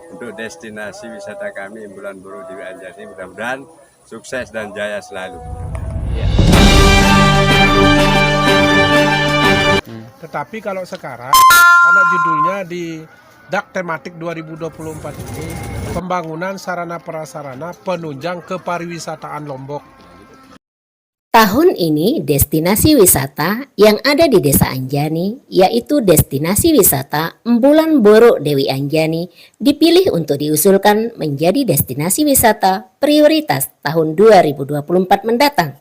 untuk destinasi wisata kami Bulan Buru Dewi Anjani. Mudah-mudahan sukses dan jaya selalu. Tetapi kalau sekarang, karena judulnya di DAK Tematik 2024 ini, pembangunan sarana prasarana penunjang kepariwisataan Lombok. Tahun ini destinasi wisata yang ada di Desa Anjani, yaitu destinasi wisata Embulan Boro Dewi Anjani, dipilih untuk diusulkan menjadi destinasi wisata prioritas tahun 2024 mendatang.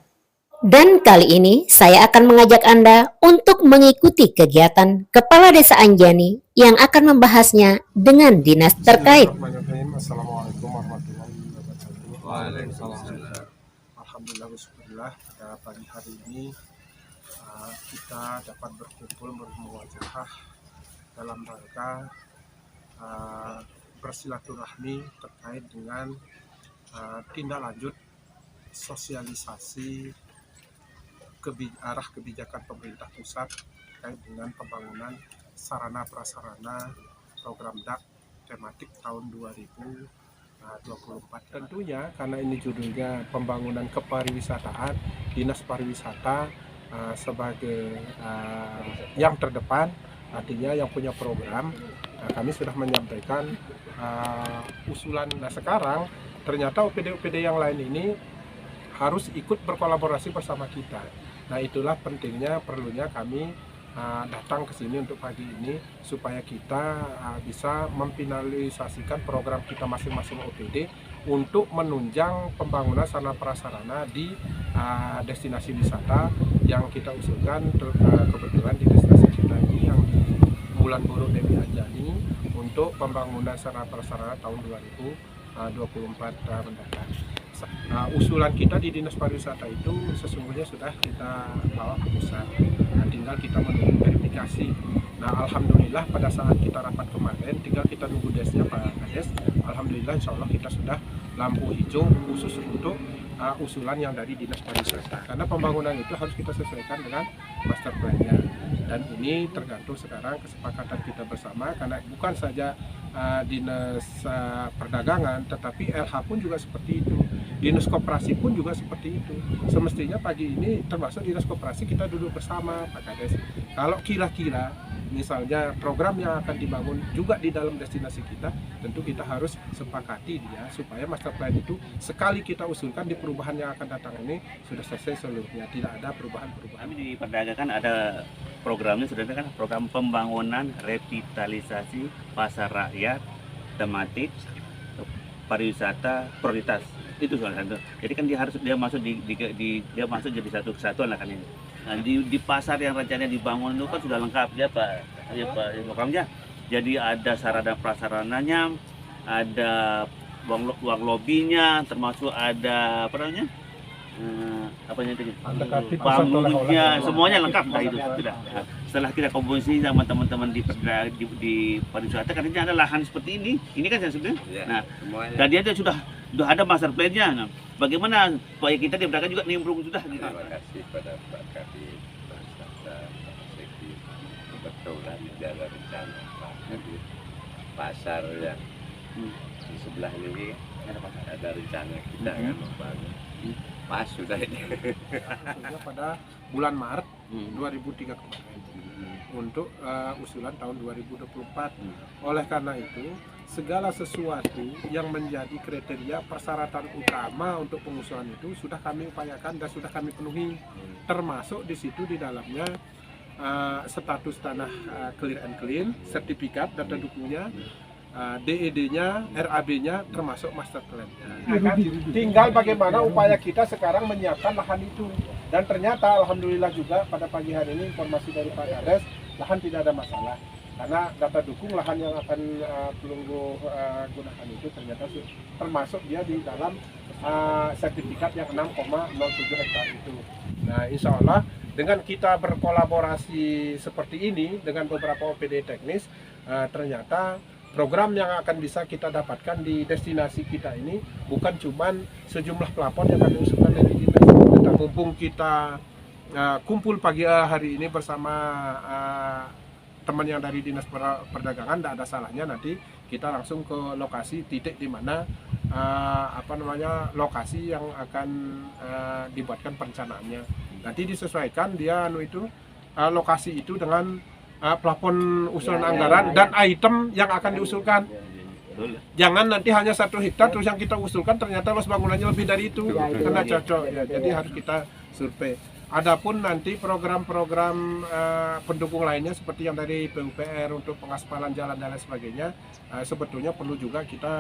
Dan kali ini saya akan mengajak Anda untuk mengikuti kegiatan Kepala Desa Anjani yang akan membahasnya dengan dinas terkait. Assalamualaikum warahmatullahi wabarakatuh. Waalaikumsalam. Alhamdulillah, bismillah, pada pagi hari ini kita dapat berkumpul bermuajahah dalam rangka bersilaturahmi terkait dengan tindak lanjut sosialisasi arah kebijakan pemerintah pusat terkait dengan pembangunan sarana prasarana program DAK tematik tahun 2024. Tentunya karena ini judulnya pembangunan kepariwisataan, Dinas Pariwisata sebagai yang terdepan, artinya yang punya program. Kami sudah menyampaikan usulan. Nah, sekarang ternyata OPD-OPD yang lain ini harus ikut berkolaborasi bersama kita. Nah, itulah pentingnya, perlunya kami datang ke sini untuk pagi ini supaya kita bisa memfinalisasikan program kita masing-masing OPD untuk menunjang pembangunan sarana prasarana di destinasi wisata yang kita usulkan. Kebetulan di destinasi kita ini yang di Bulan Buru Dewi Anjani untuk pembangunan sarana prasarana tahun 2024 mendatang. Usulan kita di Dinas Pariwisata itu sesungguhnya sudah kita bawa ke pusat. Tinggal kita menunggu verifikasi. Nah, alhamdulillah pada saat kita rapat kemarin, tinggal kita nunggu desnya Pak Kades. Alhamdulillah, insya Allah kita sudah lampu hijau khusus untuk usulan yang dari Dinas Pariwisata. Karena pembangunan itu harus kita sesuaikan dengan master plan-nya. Dan ini tergantung sekarang kesepakatan kita bersama, karena bukan saja Dinas Perdagangan, tetapi LH pun juga seperti itu. Dinas Koperasi pun juga seperti itu. Semestinya pagi ini termasuk Dinas Koperasi kita duduk bersama Pak Kades. Kalau kira-kira misalnya program yang akan dibangun juga di dalam destinasi kita, tentu kita harus sepakati dia supaya master plan itu sekali kita usulkan di perubahan yang akan datang ini sudah selesai seluruhnya, tidak ada perubahan-perubahan. Kami di Perdagangan ada programnya, sudah kan, program pembangunan revitalisasi pasar rakyat tematik pariwisata prioritas. Itu salah satu. Jadi kan dia masuk dia masuk jadi satu kesatuan lah kan ini. Nah, di pasar yang rencananya dibangun itu kan sudah lengkap ya Pak programnya. Jadi ada sarana prasarananya, ada uang lobbynya, termasuk ada apa namanya? Pangungnya, semuanya lengkap dah itu sudah. Setelah kita komposisi sama teman-teman di pariwisata, katanya ada lahan seperti ini kan sebenarnya. Nah, dan dia sudah ada master plan-nya. Nah, bagaimana supaya kita di Perdagangan juga nimbrung sudah gitu. Terima kasih pada Pak Kadis, Pak Sabda, Pak Seki. Kebetulan ada rencana di pasar yang di sebelah ini ada rencana kita kan membangun. Pas sudah ini. Sudah pada bulan Maret 2003 kemarin untuk usulan tahun 2024. Oleh karena itu, segala sesuatu yang menjadi kriteria persyaratan utama untuk pengusulan itu sudah kami upayakan dan sudah kami penuhi. Termasuk di situ di dalamnya status tanah clear and clean, sertifikat data dukungnya, DED-nya, RAB-nya, termasuk master plan-nya. Tinggal bagaimana upaya kita sekarang menyiapkan lahan itu. Dan ternyata alhamdulillah juga pada pagi hari ini informasi dari Pak Kades, lahan tidak ada masalah. Karena data dukung lahan yang akan pelunggu gunakan itu ternyata termasuk dia di dalam sertifikat yang 6,07 hektar itu. Nah, insya Allah dengan kita berkolaborasi seperti ini dengan beberapa OPD teknis, ternyata program yang akan bisa kita dapatkan di destinasi kita ini bukan cuman sejumlah pelapor yang kami usulkan dari dinas. Tetapi mumpung kita kumpul pagi hari ini bersama teman yang dari Dinas Perdagangan, tidak ada salahnya nanti kita langsung ke lokasi titik di mana lokasi yang akan dibuatkan perencanaannya. Nanti disesuaikan dia lokasi itu dengan plafon usulan anggaran dan item yang akan diusulkan. Jangan nanti hanya 1 hektar terus yang kita usulkan ternyata luas bangunannya lebih dari itu, karena cocok ya. Jadi harus kita survei. Adapun nanti program-program pendukung lainnya seperti yang dari PUPR untuk pengaspalan jalan dan lain sebagainya, sebetulnya perlu juga kita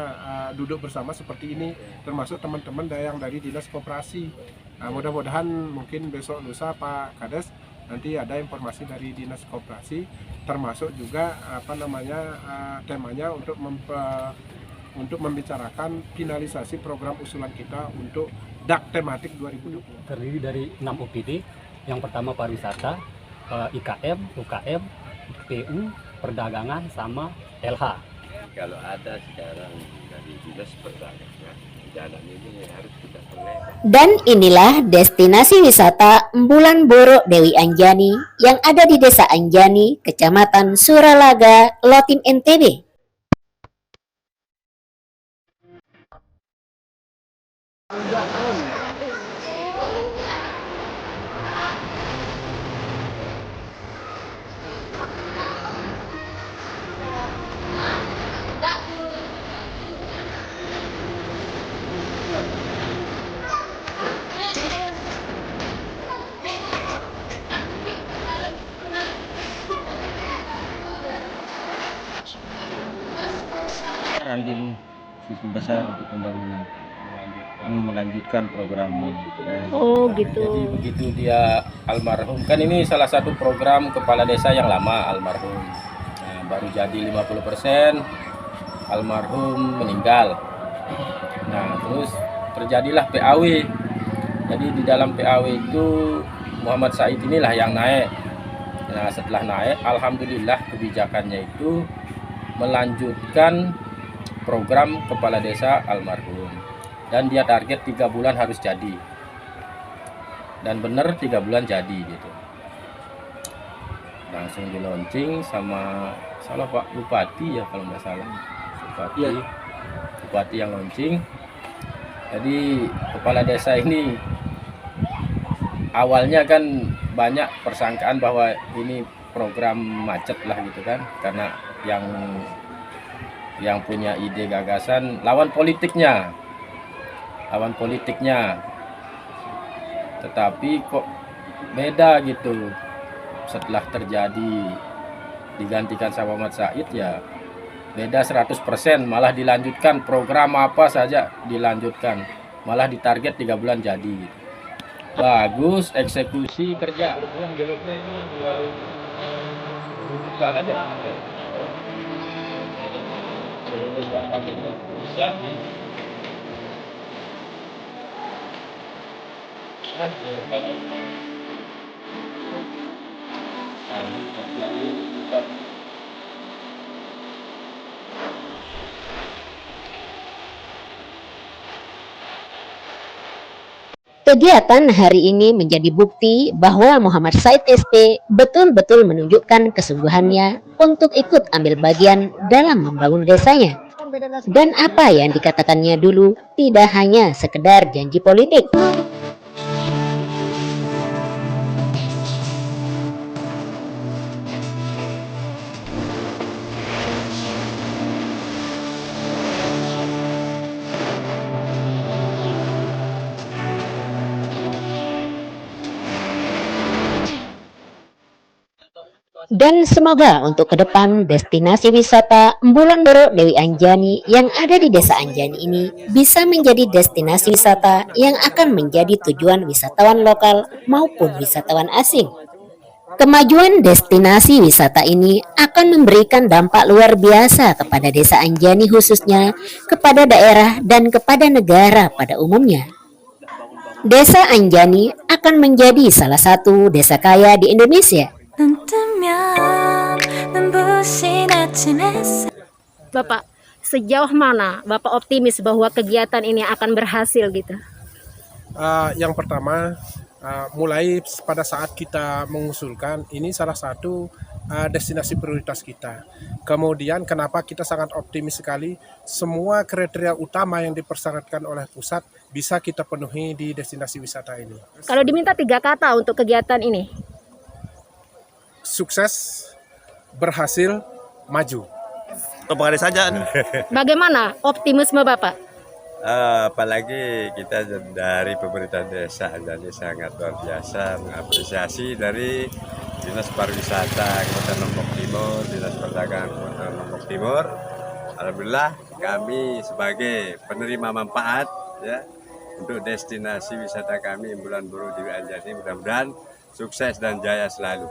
duduk bersama seperti ini, termasuk teman-teman yang dari Dinas Koperasi. Mudah-mudahan mungkin besok lusa Pak Kades nanti ada informasi dari Dinas Koperasi, termasuk juga temanya untuk membicarakan finalisasi program usulan kita untuk DAK tematik 2020. Terdiri dari 6 OPD. Yang pertama pariwisata, IKM, UKM, PU, perdagangan, sama LH. Kalau ada sekarang dari Dinas Perdagangan, jalan ini harus kita perlebar. Dan inilah destinasi wisata Embulan Boro Dewi Anjani yang ada di Desa Anjani, Kecamatan Suralaga, Lotin NTB. Andin cukup besar untuk pembangunan, melanjutkan program ini. Oh gitu. Jadi begitu dia almarhum, kan ini salah satu program kepala desa yang lama almarhum. Nah, baru jadi 50%, almarhum meninggal. Nah, terus terjadilah PAW. Jadi di dalam PAW itu Muhammad Said inilah yang naik. Nah, setelah naik, alhamdulillah kebijakannya itu melanjutkan program kepala desa almarhum. Dan dia target 3 bulan harus jadi. Dan benar 3 bulan jadi gitu. Langsung di launching sama salah Pak Bupati ya kalau nggak salah. Bupati yang launching. Jadi kepala desa ini awalnya kan banyak persangkaan bahwa ini program macet lah gitu kan, karena yang punya ide gagasan lawan politiknya, tetapi kok beda gitu. Setelah terjadi digantikan sama Muhammad Said ya beda 100%, malah dilanjutkan program apa saja dilanjutkan, malah ditarget 3 bulan jadi. Bagus eksekusi kerja. Kegiatan hari ini menjadi bukti bahwa Muhammad Said SP betul-betul menunjukkan kesungguhannya untuk ikut ambil bagian dalam membangun desanya. Dan apa yang dikatakannya dulu tidak hanya sekedar janji politik. Dan semoga untuk ke depan destinasi wisata Embulan Boro Dewi Anjani yang ada di Desa Anjani ini bisa menjadi destinasi wisata yang akan menjadi tujuan wisatawan lokal maupun wisatawan asing. Kemajuan destinasi wisata ini akan memberikan dampak luar biasa kepada Desa Anjani khususnya, kepada daerah dan kepada negara pada umumnya. Desa Anjani akan menjadi salah satu desa kaya di Indonesia. Bapak, sejauh mana Bapak optimis bahwa kegiatan ini akan berhasil gitu? Yang pertama, mulai pada saat kita mengusulkan, ini salah satu destinasi prioritas kita. Kemudian kenapa kita sangat optimis sekali semua kriteria utama yang dipersyaratkan oleh pusat bisa kita penuhi di destinasi wisata ini. Kalau diminta 3 kata untuk kegiatan ini. Sukses, berhasil, maju. Bagaimana optimisme Bapak? Apalagi kita dari pemerintah desa jadi sangat luar biasa mengapresiasi dari Dinas Pariwisata Kabupaten Lombok Timur, Dinas Perdagangan Kabupaten Lombok Timur. Alhamdulillah kami sebagai penerima manfaat ya untuk destinasi wisata kami Bulan Buru Dewi Anjani, mudah-mudahan sukses dan jaya selalu.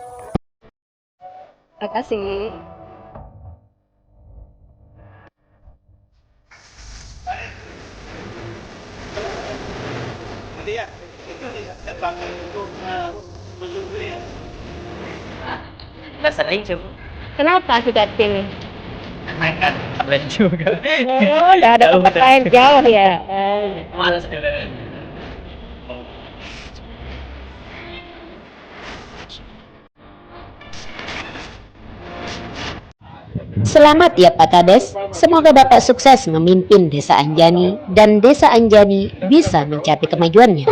Terima kasih. Nggak sering coba. Kenapa sudah pilih? Keren juga. Oh, udah ada tempat lain jauh ya. Males juga. Selamat ya Pak Kades, semoga Bapak sukses memimpin Desa Anjani dan Desa Anjani bisa mencapai kemajuannya.